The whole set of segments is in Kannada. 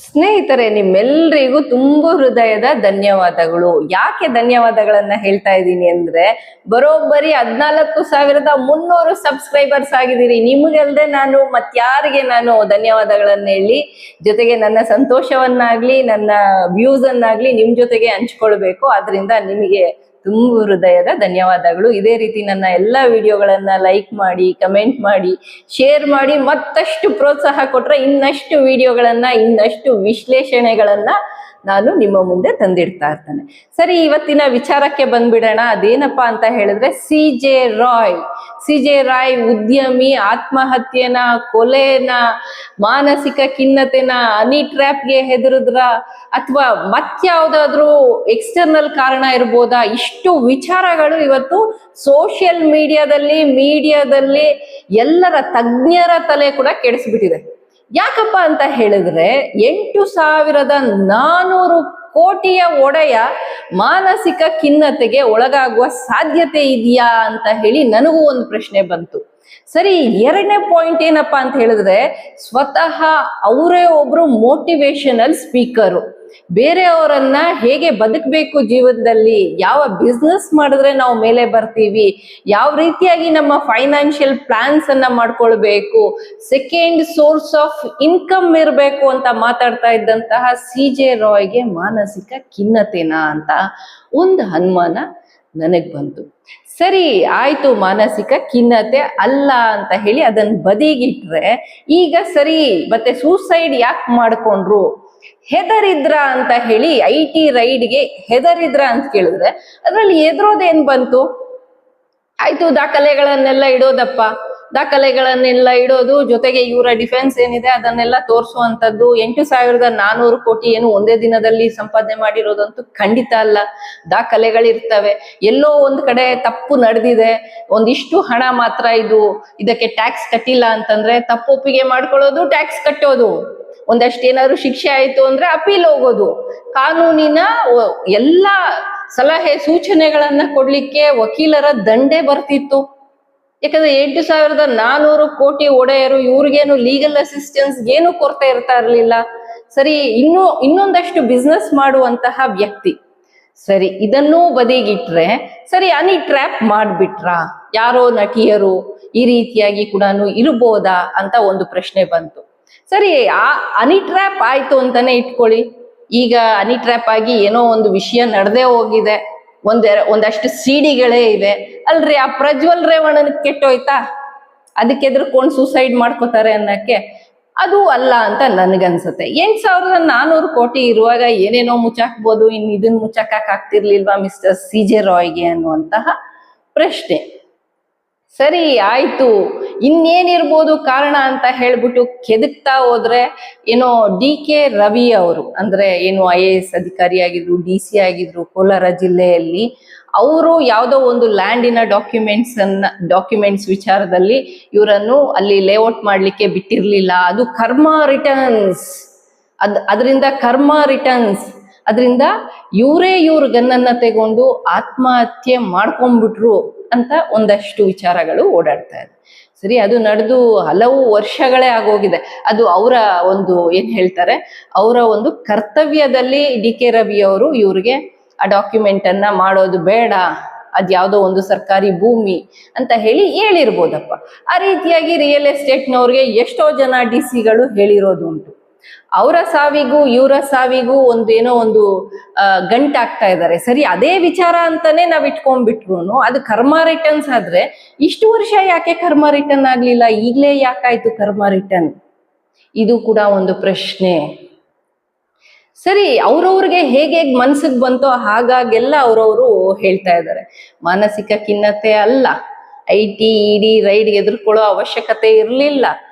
ಸ್ನೇಹಿತರೆ, ನಿಮ್ಮೆಲ್ಲರಿಗೂ ತುಂಬಾ ಹೃದಯದ ಧನ್ಯವಾದಗಳು. ಯಾಕೆ ಧನ್ಯವಾದಗಳನ್ನ ಹೇಳ್ತಾ ಇದ್ದೀನಿ ಅಂದ್ರೆ, ಬರೋಬ್ಬರಿ 14,300 ಸಬ್ಸ್ಕ್ರೈಬರ್ಸ್ ಆಗಿದ್ದೀರಿ. ನಿಮಗಲ್ದೆ ನಾನು ಮತ್ಯಾರಿಗೆ ನಾನು ಧನ್ಯವಾದಗಳನ್ನ ಹೇಳಿ, ಜೊತೆಗೆ ನನ್ನ ಸಂತೋಷವನ್ನಾಗ್ಲಿ ನನ್ನ ವ್ಯೂಸ್ ಅನ್ನಾಗ್ಲಿ ನಿಮ್ ಜೊತೆಗೆ ಹಂಚ್ಕೊಳ್ಬೇಕು. ಆದ್ರಿಂದ ನಿಮಗೆ ತುಂಬ ಹೃದಯದ ಧನ್ಯವಾದಗಳು. ಇದೇ ರೀತಿ ನನ್ನ ಎಲ್ಲ ವಿಡಿಯೋಗಳನ್ನ ಲೈಕ್ ಮಾಡಿ, ಕಮೆಂಟ್ ಮಾಡಿ, ಶೇರ್ ಮಾಡಿ, ಮತ್ತಷ್ಟು ಪ್ರೋತ್ಸಾಹ ಕೊಟ್ರೆ ಇನ್ನಷ್ಟು ವಿಡಿಯೋಗಳನ್ನ, ಇನ್ನಷ್ಟು ವಿಶ್ಲೇಷಣೆಗಳನ್ನ ನಾನು ನಿಮ್ಮ ಮುಂದೆ ತಂದಿಡ್ತಾ ಇರ್ತೇನೆ. ಸರಿ, ಇವತ್ತಿನ ವಿಚಾರಕ್ಕೆ ಬಂದ್ಬಿಡೋಣ. ಅದೇನಪ್ಪಾ ಅಂತ ಹೇಳಿದ್ರೆ, ಸಿ.ಜೆ. ರಾಯ್ ಉದ್ಯಮಿ ಆತ್ಮಹತ್ಯೆನ, ಕೊಲೆನ, ಮಾನಸಿಕ ಖಿನ್ನತೆನ, ಹನಿ ಟ್ರ್ಯಾಪ್ಗೆ ಹೆದರಿದ್ರ ಅಥವಾ ಮತ್ಯಾವ್ದಾದ್ರೂ ಎಕ್ಸ್ಟರ್ನಲ್ ಕಾರಣ ಇರ್ಬೋದಾ? ಇಷ್ಟು ವಿಚಾರಗಳು ಇವತ್ತು ಸೋಷಿಯಲ್ ಮೀಡಿಯಾದಲ್ಲಿ ಎಲ್ಲರ ತಜ್ಞರ ತಲೆ ಕೂಡ ಕೆಡಿಸ್ಬಿಟ್ಟಿದೆ. ಯಾಕಪ್ಪ ಅಂತ ಹೇಳಿದ್ರೆ, 8,400 ಕೋಟಿಯ ಒಡೆಯ ಮಾನಸಿಕ ಖಿನ್ನತೆಗೆ ಒಳಗಾಗುವ ಸಾಧ್ಯತೆ ಇದೆಯಾ ಅಂತ ಹೇಳಿ ನನಗೂ ಒಂದು ಪ್ರಶ್ನೆ ಬಂತು. ಸರಿ, ಎರಡನೇ ಪಾಯಿಂಟ್ ಏನಪ್ಪಾ ಅಂತ ಹೇಳಿದ್ರೆ, ಸ್ವತಃ ಅವರೇ ಒಬ್ರು ಮೋಟಿವೇಶನಲ್ ಸ್ಪೀಕರು. ಬೇರೆಯವರನ್ನ ಹೇಗೆ ಬದುಕಬೇಕು ಜೀವನದಲ್ಲಿ, ಯಾವ ಬಿಸ್ನೆಸ್ ಮಾಡಿದ್ರೆ ನಾವು ಮೇಲೆ ಬರ್ತೀವಿ, ಯಾವ ರೀತಿಯಾಗಿ ನಮ್ಮ ಫೈನಾನ್ಷಿಯಲ್ ಪ್ಲಾನ್ಸ್ ಅನ್ನ ಮಾಡ್ಕೊಳ್ಬೇಕು, ಸೆಕೆಂಡ್ ಸೋರ್ಸ್ ಆಫ್ ಇನ್ಕಮ್ ಇರಬೇಕು ಅಂತ ಮಾತಾಡ್ತಾ ಇದ್ದಂತಹ ಸಿ.ಜೆ. ರಾಯ್ಗೆ ಮಾನಸಿಕ ಖಿನ್ನತೆನಾ ಅಂತ ಒಂದು ಅನುಮಾನ ನನಗ್ ಬಂತು. ಸರಿ ಆಯ್ತು, ಮಾನಸಿಕ ಖಿನ್ನತೆ ಅಲ್ಲ ಅಂತ ಹೇಳಿ ಅದನ್ನ ಬದಿಗಿಟ್ರೆ, ಈಗ ಸರಿ ಮತ್ತೆ ಸೂಸೈಡ್ ಯಾಕೆ ಮಾಡ್ಕೊಂಡ್ರು, ಹೆದರಿದ್ರ ಅಂತ ಹೇಳಿ IT ರೈಡ್ಗೆ ಹೆದರಿದ್ರ ಅಂತ ಕೇಳಿದ್ರೆ ಅದ್ರಲ್ಲಿ ಎದುರೋದೇನ್ ಬಂತು? ಆಯ್ತು, ದಾಖಲೆಗಳನ್ನೆಲ್ಲ ಇಡೋದು, ಜೊತೆಗೆ ಇವರ ಡಿಫೆನ್ಸ್ ಏನಿದೆ ಅದನ್ನೆಲ್ಲ ತೋರಿಸುವಂತದ್ದು. 8,400 ಕೋಟಿ ಏನು ಒಂದೇ ದಿನದಲ್ಲಿ ಸಂಪಾದನೆ ಮಾಡಿರೋದಂತೂ ಖಂಡಿತ ಅಲ್ಲ. ದಾಖಲೆಗಳಿರ್ತವೆ. ಎಲ್ಲೋ ಒಂದ್ ಕಡೆ ತಪ್ಪು ನಡೆದಿದೆ, ಒಂದಿಷ್ಟು ಹಣ ಮಾತ್ರ ಇದಕ್ಕೆ ಟ್ಯಾಕ್ಸ್ ಕಟ್ಟಿಲ್ಲ ಅಂತಂದ್ರೆ ತಪ್ಪೊಪ್ಪಿಗೆ ಮಾಡ್ಕೊಳ್ಳೋದು, ಟ್ಯಾಕ್ಸ್ ಕಟ್ಟೋದು. ಒಂದಷ್ಟು ಏನಾದ್ರು ಶಿಕ್ಷೆ ಆಯ್ತು ಅಂದ್ರೆ ಅಪೀಲ್ ಹೋಗೋದು. ಕಾನೂನಿನ ಎಲ್ಲ ಸಲಹೆ ಸೂಚನೆಗಳನ್ನ ಕೊಡ್ಲಿಕ್ಕೆ ವಕೀಲರ ದಂಡೆ ಬರ್ತಿತ್ತು. ಯಾಕಂದ್ರೆ 8,400 ಕೋಟಿ ಒಡೆಯರು, ಇವ್ರಿಗೇನು ಲೀಗಲ್ ಅಸಿಸ್ಟೆನ್ಸ್ ಏನು ಕೊರತೆ ಇರ್ತಾ ಇರ್ಲಿಲ್ಲ. ಸರಿ, ಇನ್ನೊಂದಷ್ಟು ಬಿಸ್ನೆಸ್ ಮಾಡುವಂತಹ ವ್ಯಕ್ತಿ. ಸರಿ, ಇದನ್ನೂ ಬದಿಗಿಟ್ರೆ, ಸರಿ ಹನಿ ಟ್ರ್ಯಾಪ್ ಮಾಡ್ಬಿಟ್ರ ಯಾರೋ ನಟಿಯರು ಈ ರೀತಿಯಾಗಿ ಕೂಡ ಇರ್ಬೋದಾ ಅಂತ ಒಂದು ಪ್ರಶ್ನೆ ಬಂತು. ಸರಿ, ಆ ಹನಿ ಟ್ರ್ಯಾಪ್ ಆಯ್ತು ಅಂತಾನೆ ಇಟ್ಕೊಳ್ಳಿ. ಈಗ ಹನಿ ಟ್ರ್ಯಾಪ್ ಆಗಿ ಏನೋ ಒಂದು ವಿಷಯ ನಡೆದೇ ಹೋಗಿದೆ, ಒಂದಷ್ಟು ಸಿಡಿಗಳೇ ಇವೆ ಅಲ್ರಿ. ಆ ಪ್ರಜ್ವಲ್ ರೇವಣ್ಣನ ಕೆಟ್ಟೋಯ್ತಾ, ಅದಕ್ಕೆ ಎದುರ್ಕೊಂಡು ಸೂಸೈಡ್ ಮಾಡ್ಕೋತಾರೆ ಅನ್ನಕ್ಕೆ ಅದು ಅಲ್ಲ ಅಂತ ನನ್ಗನ್ಸುತ್ತೆ. 8,400 ಕೋಟಿ ಇರುವಾಗ ಏನೇನೋ ಮುಚ್ಚಾಕ್ಬೋದು, ಇದನ್ನ ಮುಚ್ಚಾಕಕ್ ಆಗ್ತಿರ್ಲಿಲ್ವಾ ಮಿಸ್ಟರ್ ಸಿ.ಜೆ. ರಾಯ್ಗೆ ಅನ್ನುವಂತಹ ಪ್ರಶ್ನೆ. ಸರಿ ಆಯ್ತು, ಇನ್ನೇನಿರ್ಬೋದು ಕಾರಣ ಅಂತ ಹೇಳ್ಬಿಟ್ಟು ಕೆದಕ್ತಾ ಹೋದ್ರೆ, ಏನೋ ಡಿ.ಕೆ. ರವಿ ಅವರು ಅಂದ್ರೆ ಏನು IAS ಅಧಿಕಾರಿ ಆಗಿದ್ರು, DC ಆಗಿದ್ರು ಕೋಲಾರ ಜಿಲ್ಲೆಯಲ್ಲಿ. ಅವರು ಯಾವುದೋ ಒಂದು ಲ್ಯಾಂಡಿನ ಡಾಕ್ಯುಮೆಂಟ್ಸ್ ವಿಚಾರದಲ್ಲಿ ಇವರನ್ನು ಅಲ್ಲಿ ಲೇಔಟ್ ಮಾಡ್ಲಿಕ್ಕೆ ಬಿಟ್ಟಿರ್ಲಿಲ್ಲ. ಅದು ಅದರಿಂದ ಇವ್ರ ಗನ್ನನ್ನ ತಗೊಂಡು ಆತ್ಮಹತ್ಯೆ ಮಾಡ್ಕೊಂಡ್ಬಿಟ್ರು ಅಂತ ಒಂದಷ್ಟು ವಿಚಾರಗಳು ಓಡಾಡ್ತಾ ಇದೆ. ಸರಿ, ಅದು ನಡೆದು ಹಲವು ವರ್ಷಗಳೇ ಆಗೋಗಿದೆ. ಅದು ಅವರ ಒಂದು ಅವರ ಒಂದು ಕರ್ತವ್ಯದಲ್ಲಿ ಡಿ.ಕೆ. ರವಿ ಅವರು ಇವ್ರಿಗೆ ಆ ಡಾಕ್ಯುಮೆಂಟ್ ಅನ್ನ ಮಾಡೋದು ಬೇಡ, ಅದ್ಯಾವುದೋ ಒಂದು ಸರ್ಕಾರಿ ಭೂಮಿ ಅಂತ ಹೇಳಿರ್ಬೋದಪ್ಪ. ಆ ರೀತಿಯಾಗಿ ರಿಯಲ್ ಎಸ್ಟೇಟ್ನವ್ರಿಗೆ ಎಷ್ಟೋ ಜನ DC-ಗಳು ಹೇಳಿರೋದು ಉಂಟು. ಅವರ ಸಾವಿಗೂ ಇವರ ಸಾವಿಗೂ ಏನೋ ಒಂದು ಗಂಟಾಗ್ತಾ ಇದ್ದಾರೆ. ಸರಿ, ಅದೇ ವಿಚಾರ ಅಂತಾನೆ ನಾವ್ ಇಟ್ಕೊಂಡ್ಬಿಟ್ರು ಅದು ಕರ್ಮ ರಿಟರ್ನ್ಸ್ ಆದ್ರೆ, ಇಷ್ಟು ವರ್ಷ ಯಾಕೆ ಕರ್ಮ ರಿಟರ್ನ್ ಆಗ್ಲಿಲ್ಲ, ಈಗ್ಲೇ ಯಾಕಾಯ್ತು ಕರ್ಮ ರಿಟರ್ನ್? ಇದು ಕೂಡ ಒಂದು ಪ್ರಶ್ನೆ. ಸರಿ, ಅವ್ರವ್ರಿಗೆ ಹೇಗೆ ಮನ್ಸಿಗೆ ಬಂತೋ ಹಾಗಾಗೆಲ್ಲ ಅವ್ರವ್ರು ಹೇಳ್ತಾ ಇದ್ದಾರೆ. ಮಾನಸಿಕ ಖಿನ್ನತೆ ಅಲ್ಲ, IT ED ರೈಡ್ ಎದುರ್ಕೊಳ್ಳೋ ಅವಶ್ಯಕತೆ ಇರ್ಲಿಲ್ಲ.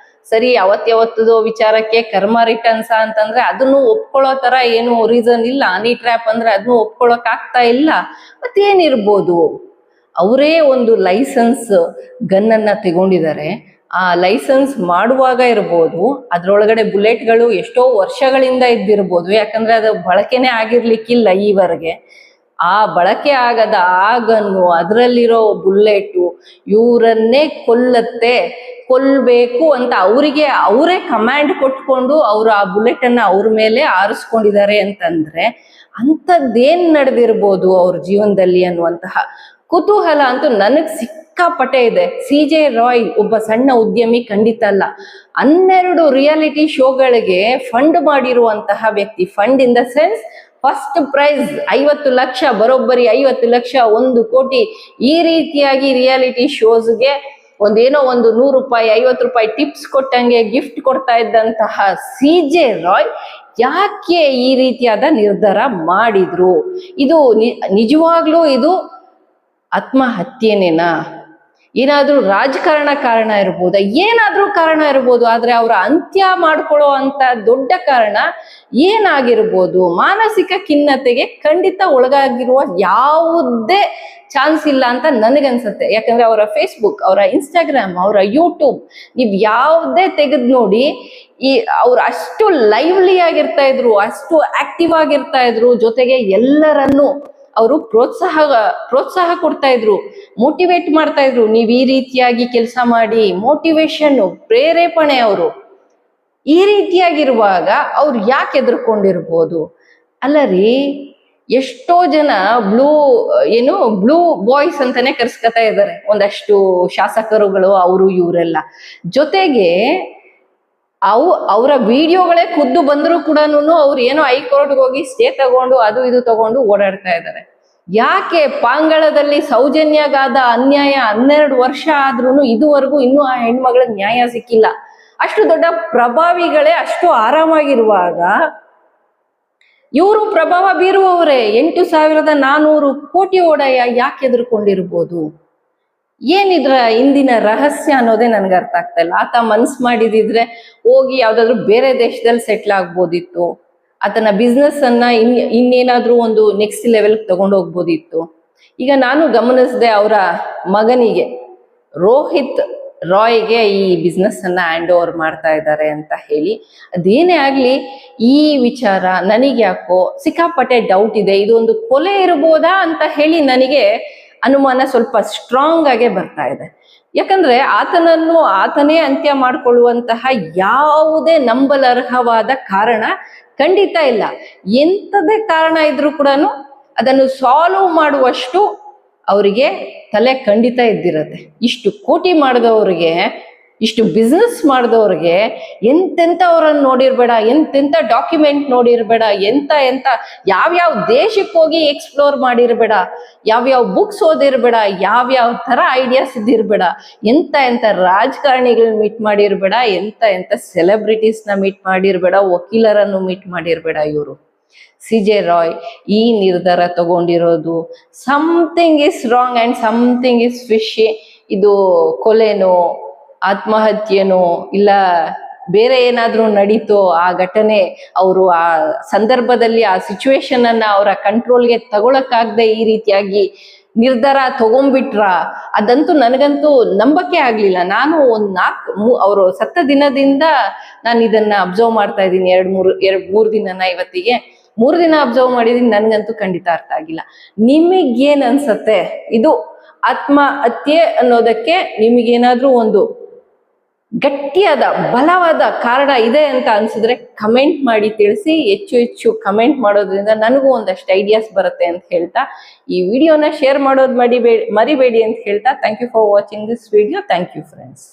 ಸರಿ, ಯಾವತ್ತದು ವಿಚಾರಕ್ಕೆ ಕರ್ಮ ರಿಟರ್ನ್ಸ್ ಅಂತಂದ್ರೆ ಅದನ್ನು ಒಪ್ಕೊಳ್ಳೋ ತರ ಏನು ರೀಸನ್ ಇಲ್ಲ. ಹನಿ ಟ್ರ್ಯಾಪ್ ಅಂದ್ರೆ ಅದನ್ನು ಒಪ್ಕೊಳ್ಳೋಕ್ ಆಗ್ತಾ ಇಲ್ಲ. ಮತ್ತೇನಿರ್ಬೋದು? ಅವರೇ ಒಂದು ಲೈಸೆನ್ಸ್ ಗನ್ನನ್ನ ತಗೊಂಡಿದ್ದಾರೆ. ಆ ಲೈಸೆನ್ಸ್ ಮಾಡುವಾಗ ಇರ್ಬೋದು, ಅದ್ರೊಳಗಡೆ ಬುಲೆಟ್ಗಳು ಎಷ್ಟೋ ವರ್ಷಗಳಿಂದ ಇದ್ದಿರ್ಬೋದು, ಯಾಕಂದ್ರೆ ಅದು ಬಳಕೆನೇ ಆಗಿರ್ಲಿಕ್ಕಿಲ್ಲ ಈವರೆಗೆ. ಆ ಬಳಕೆ ಆಗದ ಆ ಗನ್ನು, ಅದರಲ್ಲಿರೋ ಬುಲೆಟು ಇವರನ್ನೇ ಕೊಲ್ಲಬೇಕು ಅಂತ ಅವರೇ ಕಮಾಂಡ್ ಕೊಟ್ಕೊಂಡು ಅವರು ಆ ಬುಲೆಟ್ ಅನ್ನ ಅವ್ರ ಮೇಲೆ ಆರಿಸ್ಕೊಂಡಿದ್ದಾರೆ ಅಂತಂದ್ರೆ ಅಂಥದ್ದೇನ್ ನಡೆದಿರ್ಬೋದು ಅವ್ರ ಜೀವನದಲ್ಲಿ ಅನ್ನುವಂತಹ ಕುತೂಹಲ ಅಂತೂ ನನಗ್ ಸಿಕ್ಕಾಪಟ್ಟೆ ಇದೆ. CJ ರಾಯ್ ಒಬ್ಬ ಸಣ್ಣ ಉದ್ಯಮಿ ಖಂಡಿತ ಅಲ್ಲ. 12 ರಿಯಾಲಿಟಿ ಶೋಗಳಿಗೆ ಫಂಡ್ ಮಾಡಿರುವಂತಹ ವ್ಯಕ್ತಿ. Fund in the sense first prize 50 lakh, ಬರೋಬ್ಬರಿ 50 ಲಕ್ಷ, 1 ಕೋಟಿ, ಈ ರೀತಿಯಾಗಿ ರಿಯಾಲಿಟಿ ಶೋಸ್ಗೆ ಒಂದು 100 ರೂಪಾಯಿ 50 ರೂಪಾಯಿ ಟಿಪ್ಸ್ ಕೊಟ್ಟಂಗೆ ಗಿಫ್ಟ್ ಕೊಡ್ತಾ ಇದ್ದಂತಹ CJ ರಾಯ್ ಯಾಕೆ ಈ ರೀತಿಯಾದ ನಿರ್ಧಾರ ಮಾಡಿದ್ರು? ಇದು ನಿಜವಾಗ್ಲೂ ಇದು ಆತ್ಮಹತ್ಯೆನೇನಾ? ಏನಾದ್ರೂ ರಾಜಕಾರಣ ಕಾರಣ ಇರ್ಬೋದಾ? ಏನಾದ್ರೂ ಕಾರಣ ಇರ್ಬೋದು. ಆದ್ರೆ ಅವರ ಅಂತ್ಯ ಮಾಡ್ಕೊಳ್ಳೋ ಅಂತ ದೊಡ್ಡ ಕಾರಣ ಏನಾಗಿರ್ಬೋದು? ಮಾನಸಿಕ ಖಿನ್ನತೆಗೆ ಖಂಡಿತ ಒಳಗಾಗಿರುವ ಯಾವುದೇ ಚಾನ್ಸ್ ಇಲ್ಲ ಅಂತ ನನಗನ್ಸುತ್ತೆ. ಯಾಕಂದ್ರೆ ಅವರ ಫೇಸ್ಬುಕ್, ಅವರ ಇನ್ಸ್ಟಾಗ್ರಾಮ್, ಅವರ ಯೂಟ್ಯೂಬ್ ನೀವ್ ಯಾವುದೇ ತೆಗೆದ್ ನೋಡಿ, ಅವ್ರು ಅಷ್ಟು ಲೈವ್ಲಿ ಆಗಿರ್ತಾ ಇದ್ರು, ಅಷ್ಟು ಆಕ್ಟಿವ್ ಆಗಿರ್ತಾ ಇದ್ರು. ಜೊತೆಗೆ ಎಲ್ಲರನ್ನು ಅವರು ಪ್ರೋತ್ಸಾಹ ಕೊಡ್ತಾ ಇದ್ರು, ಮೋಟಿವೇಟ್ ಮಾಡ್ತಾ ಇದ್ರು. ನೀವ್ ಈ ರೀತಿಯಾಗಿ ಕೆಲಸ ಮಾಡಿ, ಮೋಟಿವೇಶನ್, ಪ್ರೇರೇಪಣೆ. ಅವರು ಈ ರೀತಿಯಾಗಿರುವಾಗ ಅವ್ರು ಯಾಕೆ ಎದುರ್ಕೊಂಡಿರ್ಬೋದು? ಅಲ್ಲ ರೀ, ಎಷ್ಟೋ ಜನ ಬ್ಲೂ ಬಾಯ್ಸ್ ಅಂತಾನೆ ಕರ್ಸ್ಕೊತಾ ಇದ್ದಾರೆ ಒಂದಷ್ಟು ಶಾಸಕರುಗಳು, ಅವರು ಇವರೆಲ್ಲ. ಜೊತೆಗೆ ಅವರ ವಿಡಿಯೋಗಳೇ ಖುದ್ದು ಬಂದ್ರು ಕೂಡ ಅವ್ರು ಏನೋ ಹೈಕೋರ್ಟ್ಗೆ ಹೋಗಿ ಸ್ಟೇ ತಗೊಂಡು ಅದು ಇದು ತಗೊಂಡು ಓಡಾಡ್ತಾ ಇದ್ದಾರೆ. ಯಾಕೆ ಪಾಂಗಳದಲ್ಲಿ ಸೌಜನ್ಯಗಾದ ಅನ್ಯಾಯ 12 ವರ್ಷ ಆದ್ರೂ ಇದುವರೆಗೂ ಇನ್ನೂ ಆ ಹೆಣ್ಮಗಳಿಗೆ ನ್ಯಾಯ ಸಿಕ್ಕಿಲ್ಲ? ಅಷ್ಟು ದೊಡ್ಡ ಪ್ರಭಾವಿಗಳೇ ಅಷ್ಟು ಆರಾಮಾಗಿರುವಾಗ ಇವರು ಪ್ರಭಾವ ಬೀರುವವರೇ 8,400 ಕೋಟಿ ಒಡೆಯ ಯಾಕೆ ಎದುರ್ಕೊಂಡಿರ್ಬೋದು? ಏನಿದ್ರ ಹಿಂದಿನ ರಹಸ್ಯ ಅನ್ನೋದೇ ನನ್ಗೆ ಅರ್ಥ ಆಗ್ತಾ ಇಲ್ಲ. ಆತ ಮನ್ಸ್ ಮಾಡಿದಿದ್ರೆ ಹೋಗಿ ಯಾವ್ದಾದ್ರು ಬೇರೆ ದೇಶದಲ್ಲಿ ಸೆಟ್ಲ್ ಆಗ್ಬೋದಿತ್ತು. ಆತನ ಬಿಸ್ನೆಸ್ ಅನ್ನ ಇನ್ನೇನಾದ್ರೂ ಒಂದು ನೆಕ್ಸ್ಟ್ ಲೆವೆಲ್ ತಗೊಂಡೋಗ್ಬೋದಿತ್ತು. ಈಗ ನಾನು ಗಮನಿಸಿದೆ, ಅವರ ಮಗನಿಗೆ ರೋಹಿತ್ ರಾಯ್ಗೆ ಈ ಬಿಸ್ನೆಸ್ ಅನ್ನ ಹ್ಯಾಂಡ್ ಓವರ್ ಮಾಡ್ತಾ ಇದ್ದಾರೆ ಅಂತ ಹೇಳಿ. ಅದೇನೇ ಆಗ್ಲಿ, ಈ ವಿಚಾರ ನನಗೆ ಯಾಕೋ ಸಿಕ್ಕಾಪಟ್ಟೆ ಡೌಟ್ ಇದೆ. ಇದೊಂದು ಕೊಲೆ ಇರ್ಬೋದಾ ಅಂತ ಹೇಳಿ ನನಗೆ ಅನುಮಾನ ಸ್ವಲ್ಪ ಸ್ಟ್ರಾಂಗ್ ಆಗೇ ಬರ್ತಾ ಇದೆ. ಯಾಕಂದ್ರೆ ಆತನೇ ಅಂತ್ಯ ಮಾಡಿಕೊಳ್ಳುವಂತಹ ಯಾವುದೇ ನಂಬಲರ್ಹವಾದ ಕಾರಣ ಖಂಡಿತ ಇಲ್ಲ. ಎಂಥದೇ ಕಾರಣ ಇದ್ರೂ ಕೂಡ ಅದನ್ನು ಸಾಲ್ವ್ ಮಾಡುವಷ್ಟು ಅವರಿಗೆ ತಲೆ ಖಂಡಿತ ಇದ್ದಿರತ್ತೆ. ಇಷ್ಟು ಕೋಟಿ ಮಾಡಿದವ್ರಿಗೆ, ಇಷ್ಟು ಬಿಸ್ನೆಸ್ ಮಾಡಿದವ್ರಿಗೆ ಎಂತೆಂಥವ್ರನ್ನ ನೋಡಿರ್ಬೇಡ, ಎಂತೆಂಥ ಡಾಕ್ಯುಮೆಂಟ್ ನೋಡಿರ್ಬೇಡ, ಎಂತ ಯಾವ್ಯಾವ ದೇಶಕ್ಕೆ ಹೋಗಿ ಎಕ್ಸ್ಪ್ಲೋರ್ ಮಾಡಿರ್ಬೇಡ, ಯಾವ್ಯಾವ ಬುಕ್ಸ್ ಓದಿರ್ಬೇಡ, ಯಾವ್ಯಾವ ತರ ಐಡಿಯಾಸ್ ಇದ್ದಿರ್ಬೇಡ, ಎಂತ ರಾಜಕಾರಣಿಗಳನ್ನ ಮೀಟ್ ಮಾಡಿರ್ಬೇಡ, ಎಂತ ಸೆಲೆಬ್ರಿಟೀಸ್ನ ಮೀಟ್ ಮಾಡಿರ್ಬೇಡ, ವಕೀಲರನ್ನು ಮೀಟ್ ಮಾಡಿರ್ಬೇಡ. ಇವರು CJ ರಾಯ್ ಈ ನಿರ್ಧಾರ ತಗೊಂಡಿರೋದು something is wrong and something is fishy. ಇದು ಕೊಲೆನೋ, ಆತ್ಮಹತ್ಯೆನೋ, ಇಲ್ಲ ಬೇರೆ ಏನಾದ್ರೂ ನಡೀತೋ ಆ ಘಟನೆ, ಅವರು ಆ ಸಂದರ್ಭದಲ್ಲಿ ಆ ಸಿಚುವೇಶನ್ ಅನ್ನ ಅವರ ಕಂಟ್ರೋಲ್ಗೆ ತಗೊಳಕ್ಕಾಗದೆ ಈ ರೀತಿಯಾಗಿ ನಿರ್ಧಾರ ತಗೊಂಡ್ಬಿಟ್ರ? ಅದಂತೂ ನನಗಂತೂ ನಂಬಕ್ಕೆ ಆಗ್ಲಿಲ್ಲ. ನಾನು ಅವರು ಸತ್ತ ದಿನದಿಂದ ನಾನು ಇದನ್ನ ಅಬ್ಸರ್ವ್ ಮಾಡ್ತಾ ಇದ್ದೀನಿ. ಮೂರು ದಿನನ ಇವತ್ತಿಗೆ 3 ದಿನ ಅಬ್ಸರ್ವ್ ಮಾಡಿದೀನಿ. ನನ್ಗಂತೂ ಖಂಡಿತ ಅರ್ಥ ಆಗಿಲ್ಲ. ನಿಮಗೇನ್ ಅನ್ಸತ್ತೆ? ಇದು ಆತ್ಮಹತ್ಯೆ ಅನ್ನೋದಕ್ಕೆ ನಿಮಗೇನಾದ್ರೂ ಒಂದು ಗಟ್ಟಿಯಾದ ಬಲವಾದ ಕಾರಣ ಇದೆ ಅಂತ ಅನ್ಸಿದ್ರೆ ಕಮೆಂಟ್ ಮಾಡಿ ತಿಳಿಸಿ. ಹೆಚ್ಚು ಕಮೆಂಟ್ ಮಾಡೋದ್ರಿಂದ ನನಗೂ ಒಂದಷ್ಟು ಐಡಿಯಾಸ್ ಬರುತ್ತೆ ಅಂತ ಹೇಳ್ತಾ ಈ ವಿಡಿಯೋನ ಶೇರ್ ಮಾಡೋದು ಮರಿಬೇಡಿ ಅಂತ ಹೇಳ್ತಾ thank you for watching this video. Thank you friends.